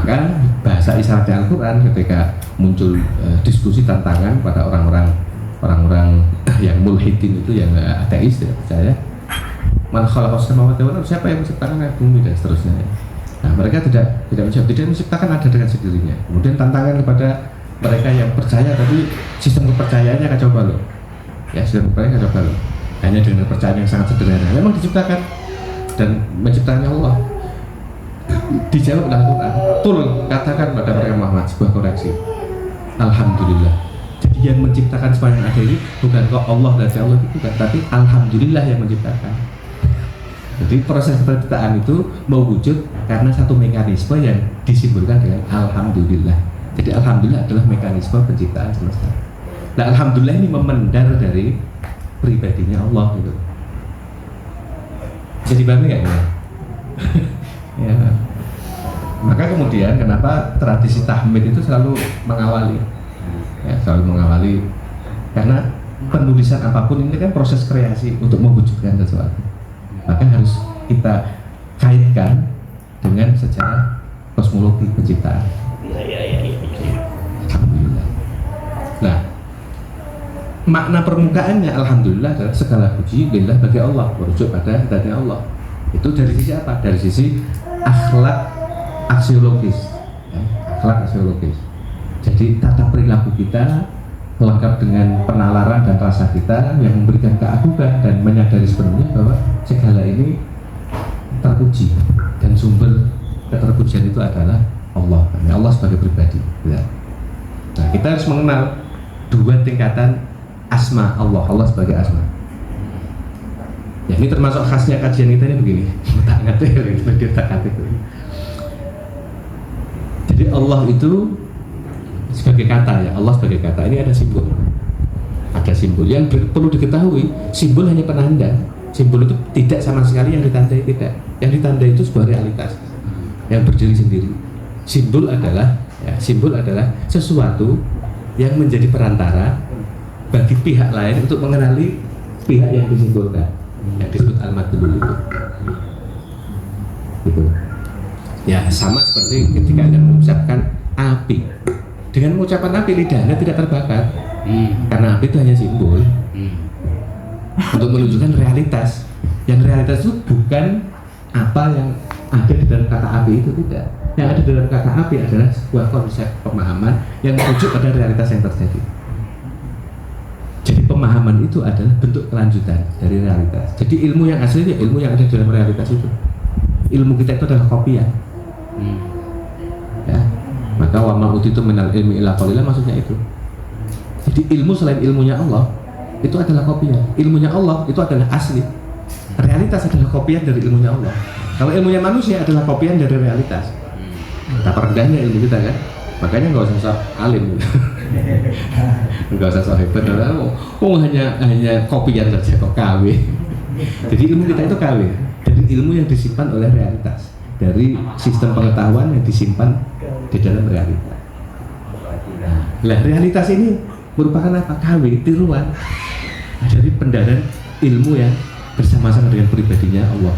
Maka bahasa isyarat Al-Quran ketika muncul diskusi tantangan pada orang-orang yang mulhidin itu, yang ateis, tidak percaya, man khalaqas samawati wal ardh, siapa yang menciptakan langit bumi dan seterusnya. Nah, mereka tidak menjawab, tidak menciptakan, ada dengan sendirinya. Kemudian tantangan kepada mereka yang percaya, tapi sistem kepercayaannya kacau balau. Ya, sistem kepercayaan kacau balau. Hanya dengan kepercayaan yang sangat sederhana. Memang diciptakan dan menciptakannya Allah. Dijawab oleh Al-Quran. Turun, katakan pada mereka Muhammad sebuah koreksi. Alhamdulillah. Jadi yang menciptakan semua yang ada ini bukan kok Allah dan Allah itu bukan, tapi Alhamdulillah yang menciptakan. Jadi proses penciptaan itu mewujud karena satu mekanisme yang disimbolkan dengan Alhamdulillah. Jadi Alhamdulillah adalah mekanisme penciptaan semesta. Nah, Alhamdulillah ini memendar dari pribadinya Allah gitu. Bisa dipahami nggak ya? Ya. Maka kemudian kenapa tradisi tahmid itu selalu mengawali, ya, selalu mengawali, karena penulisan apapun ini kan proses kreasi untuk mewujudkan sesuatu. Maka harus kita kaitkan dengan secara kosmologi penciptaan. Alhamdulillah. Nah, makna permukaannya Alhamdulillah adalah segala puji lillah bagi Allah, merujuk pada zatnya Allah. Itu dari sisi apa? Dari sisi akhlak aksiologis, ya, akhlak aksiologis. Jadi tata perilaku kita lengkap dengan penalaran dan rasa kita yang memberikan keagungan dan menyadari sepenuhnya bahwa segala ini terpuji dan sumber keterpujian itu adalah Allah, Allah sebagai pribadi. Ya. Nah, kita harus mengenal dua tingkatan asma Allah, Allah sebagai asma. Ya, ini termasuk khasnya kajian kita ini begini. Jadi Allah itu sebagai kata, ya, Allah sebagai kata ini ada simbol. Ada simbol yang perlu diketahui. Simbol hanya penanda. Simbol itu tidak sama sekali yang ditandai, tidak. Yang ditandai itu sebuah realitas yang berdiri sendiri. Simbol adalah sesuatu yang menjadi perantara bagi pihak lain untuk mengenali pihak yang disimbolkan, yang disebut al-madlul itu. Gitu. Ya, sama seperti ketika Anda mengucapkan api. Dengan mengucapkan api, lidah Anda tidak terbakar. Karena api itu hanya simbol untuk menunjukkan realitas. Yang realitas itu bukan apa yang ada di dalam kata api itu, tidak. Yang ada di dalam kata api adalah sebuah konsep pemahaman yang merujuk pada realitas yang terjadi. Jadi pemahaman itu adalah bentuk kelanjutan dari realitas. Jadi ilmu yang asli itu ilmu yang ada di dalam realitas itu. Ilmu kita itu adalah kopiah. Ya. Maka wa ma utitu minal ilmi illa qalila, maksudnya itu. Jadi ilmu selain ilmunya Allah itu adalah kopiah. Ilmunya Allah itu adalah asli. Realitas adalah kopiah dari ilmunya Allah. Kalau ilmunya manusia adalah kopiah dari realitas. Betapa rendahnya ilmu kita kan. Makanya nggak usah sok alim, nggak usah sok hebat. Hanya kopian saja kok KW. Jadi ilmu kita itu KW dari ilmu yang disimpan oleh realitas, dari sistem pengetahuan yang disimpan di dalam realitas. Nah, realitas ini merupakan apa? KW, tiruan dari pendaran ilmu yang bersama-sama dengan pribadinya Allah.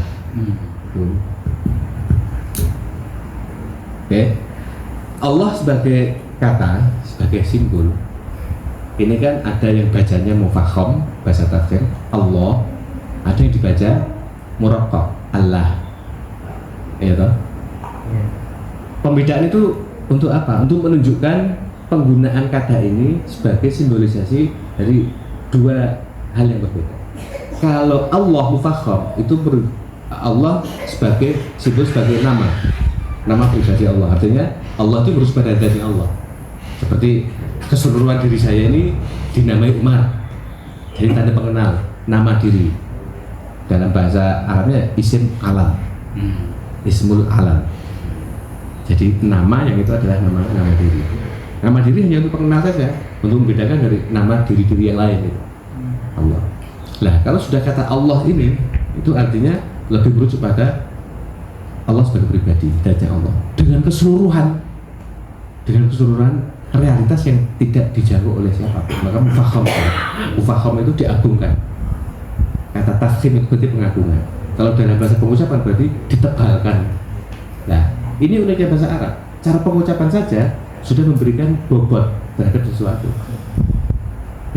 Oke. Allah sebagai kata, sebagai simbol, ini kan ada yang bacanya mufakham, bahasa tafsir Allah, ada yang dibaca muraqqaq, Allah. Ya toh? Pembedaan itu untuk apa? Untuk menunjukkan penggunaan kata ini sebagai simbolisasi dari dua hal yang berbeda. Kalau Allah mufakham itu Allah sebagai simbol, sebagai nama pribadi Allah. Artinya Allah itu berusaha pada diri Allah. Seperti keseluruhan diri saya ini dinamai Umar. Jadi tanda pengenal, nama diri. Dalam bahasa Arabnya isim alam. Ismul alam. Jadi nama yang itu adalah nama diri. Nama diri hanya untuk pengenal saja, untuk membedakan dari nama diri-diri yang lain itu. Allah. Nah, kalau sudah kata Allah ini, itu artinya lebih berujuk pada Allah sebagai pribadi, datanya Allah dengan keseluruhan realitas yang tidak dijangkau oleh siapapun. Maka mufakham itu diagungkan. Kata tafkhim itu berarti pengagungan. Kalau dalam bahasa pengucapan berarti ditebalkan. Nah, ini uniknya bahasa Arab. cara pengucapan saja sudah memberikan bobot terhadap sesuatu.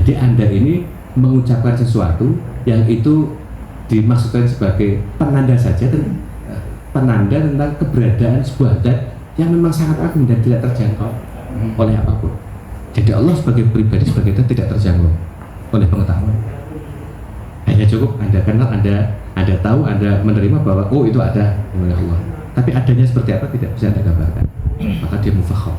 Jadi Anda ini mengucapkan sesuatu yang itu dimaksudkan sebagai penanda saja, penanda tentang keberadaan sebuah zat yang memang sangat agung dan tidak terjangkau oleh apapun. Jadi Allah sebagai pribadi, sebagai zat tidak terjangkau oleh pengetahuan. Hanya cukup Anda kenal, Anda tahu, Anda menerima bahwa oh itu ada oleh Allah. Tapi adanya seperti apa tidak bisa Anda gambarkan. Maka dia mufakham.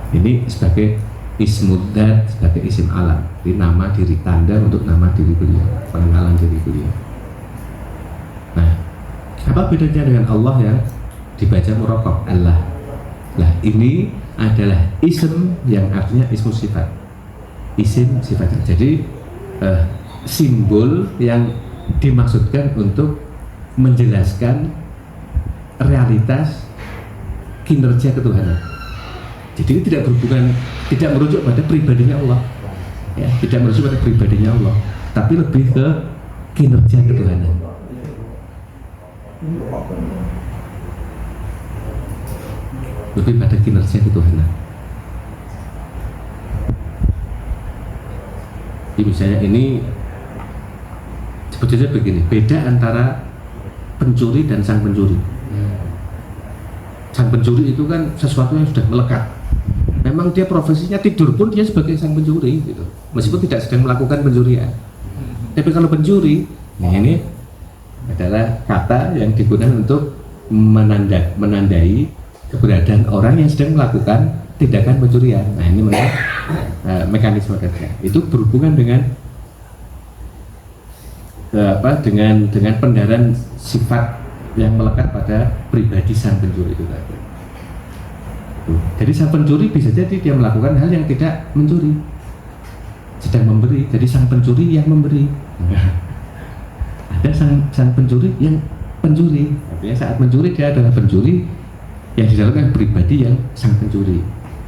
Ini sebagai ismud dzat, sebagai isim alam, di nama diri, tanda untuk nama diri beliau, pengenalan diri beliau. Nah, apa bedanya dengan Allah yang dibaca muraqab Allah? Lah ini adalah isim yang artinya ismu sifat, isim sifat. Jadi simbol yang dimaksudkan untuk menjelaskan realitas kinerja ketuhanan. Jadi ini tidak berhubungan, tidak merujuk pada pribadinya Allah, ya, tidak merujuk pada pribadinya Allah, tapi lebih ke kinerja ketuhanan. Lebih pada kinerja ketuhanan. Jadi misalnya ini sebetulnya begini, beda antara pencuri dan sang pencuri. Sang pencuri itu kan sesuatu yang sudah melekat. Memang dia profesinya tidur pun dia sebagai sang pencuri gitu. Meskipun tidak sedang melakukan pencurian. Tapi kalau pencuri, nah ini adalah kata yang digunakan untuk menandai keberadaan orang yang sedang melakukan tindakan pencurian. Nah ini mekanisme kerja. Itu berhubungan dengan dengan pendaran sifat yang melekat pada pribadi sang pencuri itu tadi. Jadi sang pencuri bisa jadi dia melakukan hal yang tidak mencuri, sedang memberi. Jadi sang pencuri yang memberi. Ada sang pencuri yang pencuri. Artinya saat mencuri dia adalah pencuri yang dilakukan pribadi yang sang pencuri.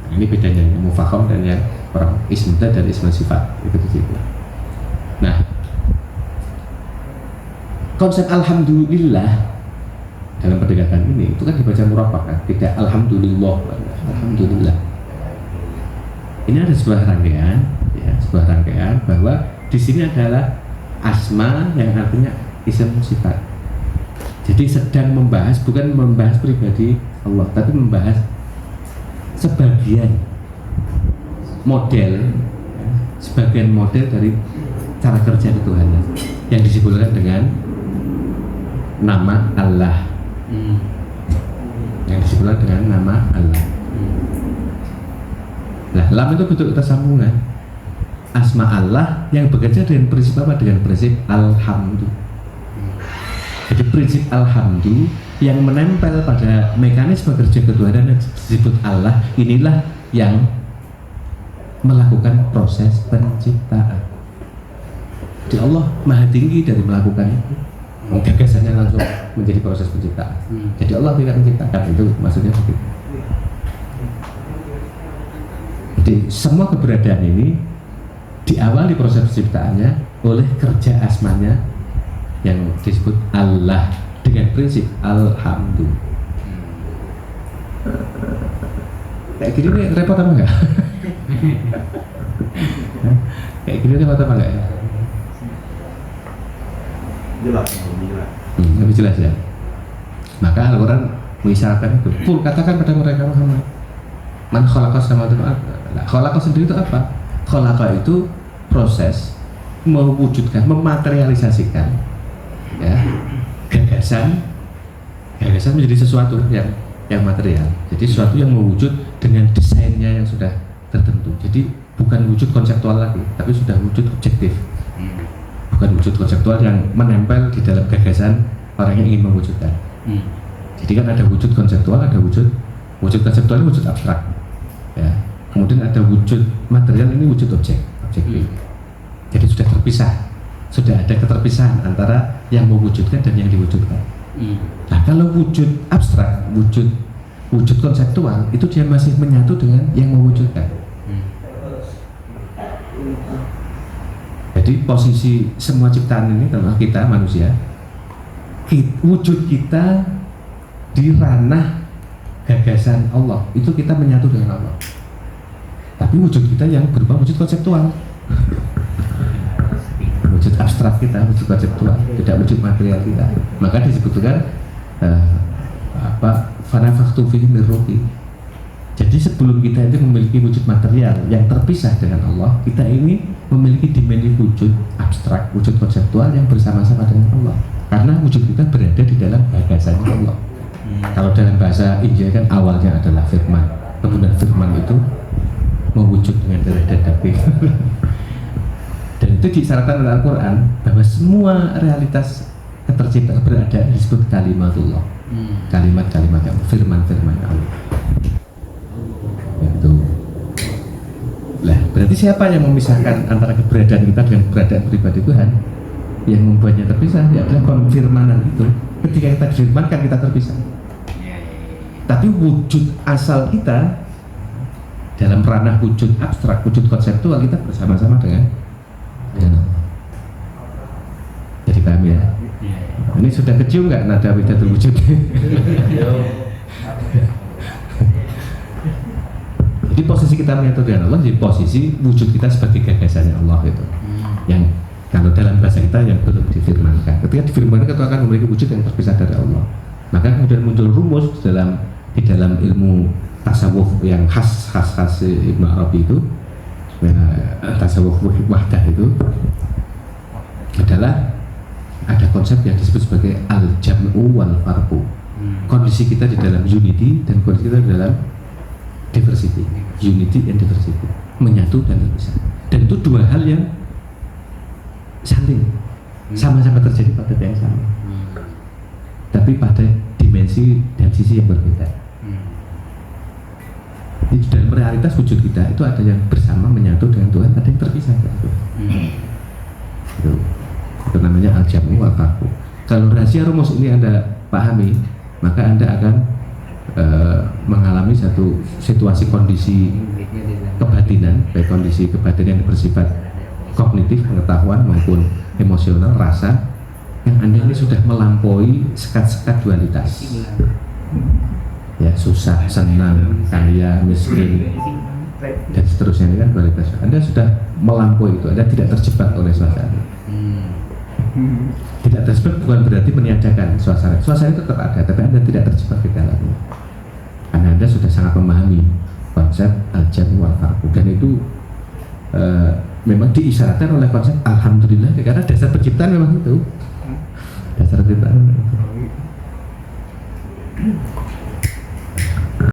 Nah, ini bedanya yang mufakham dan yang orang ism dzat dan ism sifat itu di situ. Nah, konsep alhamdulillah dalam pendekatan ini itu kan dibaca muraqab kan, tidak alhamdulillah, alhamdulillah. Ini ada sebuah rangkaian, ya, sebuah rangkaian bahwa di sini adalah asma yang artinya isim sifat. Jadi sedang membahas, bukan membahas pribadi Allah, tapi membahas sebagian model, ya, sebagian model dari cara kerja Tuhan yang disebutkan dengan nama Allah. Yang disebutkan dengan nama Allah. Nah, lam itu bentuk tersambungan asma Allah yang bekerja dengan prinsip apa? Dengan prinsip alhamdu. Jadi prinsip alhamdu yang menempel pada mekanisme kerja ketuhanan yang disebut Allah, inilah yang melakukan proses penciptaan. Jadi Allah maha tinggi dari melakukan itu. Gagasannya langsung menjadi proses penciptaan. Jadi Allah tidak menciptakan, itu maksudnya begitu. Jadi semua keberadaan ini diawali proses penciptaannya oleh kerja asmanya yang disebut Allah dengan prinsip alhamdu. Kayak gini nih repot apa enggak? Kayak gini repot apa enggak ya? Jelas. Lebih jelas ya. Maka Al-Quran mengisyaratkan itu. Qul, katakan pada mereka Muhammad, man khalaqas samawati wal ardh. Nah, khalaqa sendiri itu apa? Khalaqa itu proses mewujudkan, mematerialisasikan, ya, gagasan menjadi sesuatu yang material. Jadi sesuatu yang mewujud dengan desainnya yang sudah tertentu. Jadi bukan wujud konseptual lagi, tapi sudah wujud objektif. Bukan wujud konseptual yang menempel di dalam gagasan orang yang ingin mewujudkan. Jadi kan ada wujud konseptual, ada wujud konseptual ini wujud abstrak, ya. Kemudian ada wujud material, ini wujud objektif. Jadi sudah terpisah, sudah ada keterpisahan antara yang mewujudkan dan yang diwujudkan. Nah kalau wujud abstrak, wujud konseptual itu dia masih menyatu dengan yang mewujudkan. Jadi posisi semua ciptaan ini termasuk kita manusia, wujud kita di ranah gagasan Allah, itu kita menyatu dengan Allah. Tapi wujud kita yang berupa wujud konseptual, wujud abstrak kita, wujud konseptual, tidak wujud material kita. Maka disebutkan fanafaktu fihi min ruhi. Jadi sebelum kita itu memiliki wujud material yang terpisah dengan Allah, kita ini memiliki dimensi wujud abstrak, wujud konseptual yang bersama-sama dengan Allah. Karena wujud kita berada di dalam gagasannya Allah. Kalau dalam bahasa Injil kan awalnya adalah firman, kemudian firman itu mewujud dengan darah dan daging. Dan itu disyaratkan oleh Al-Quran bahwa semua realitas keterciptaan berada disebut kalimatullah, kalimat-kalimat Allah, firman-firman Allah. Itu. Lah, berarti siapa yang memisahkan antara keberadaan kita dengan keberadaan pribadi Tuhan? Yang membuatnya terpisah ya adalah konfirmanan itu. Ketika kita difirmankan kita terpisah. Tapi wujud asal kita dalam ranah wujud abstrak, wujud konseptual kita bersama-sama dengan Allah. Jadi paham ya? Ini sudah kecium nggak nada widatul wujud? Jadi posisi kita menyatu dengan Allah, jadi posisi wujud kita sebagai gagasannya Allah itu. Yang kalau dalam bahasa kita yang belum difirmankan. Ketika difirmankan itu akan memiliki wujud yang terpisah dari Allah. Maka kemudian muncul rumus di dalam ilmu tasawuf yang khas Ibnu Arabi itu, tasawuf wahdah itu adalah ada konsep yang disebut sebagai al-jam'u wal farqu. Kondisi kita di dalam unity dan kondisi kita di dalam diversity, unity and diversity, menyatu dan terpisah. Dan itu dua hal yang saling sama-sama terjadi pada yang sama, tapi pada dimensi dan sisi yang berbeda. Di dalam realitas wujud kita itu ada yang bersama menyatu dengan Tuhan, ada yang terpisah dengan Tuhan. Itu namanya al-jam'u wal farqu. Kalau rahasia rumus ini Anda pahami, maka Anda akan mengalami satu situasi kondisi kebatinan, baik kondisi kebatinan yang bersifat kognitif, pengetahuan maupun emosional, rasa, yang Anda ini sudah melampaui sekat-sekat dualitas. Ya, susah, senang, kaya, miskin, dan seterusnya, ini kan dualitas. Anda sudah melampaui itu, Anda tidak terjebak oleh suasana. Tidak terjebak bukan berarti meniadakan suasana. Suasana itu tetap ada, tapi Anda tidak terjebak di dalamnya. Karena Anda sudah sangat memahami konsep al-jam'u wal farqu, dan itu memang diisyaratkan oleh konsep alhamdulillah, karena dasar penciptaan memang itu. Dasar penciptaan memang itu.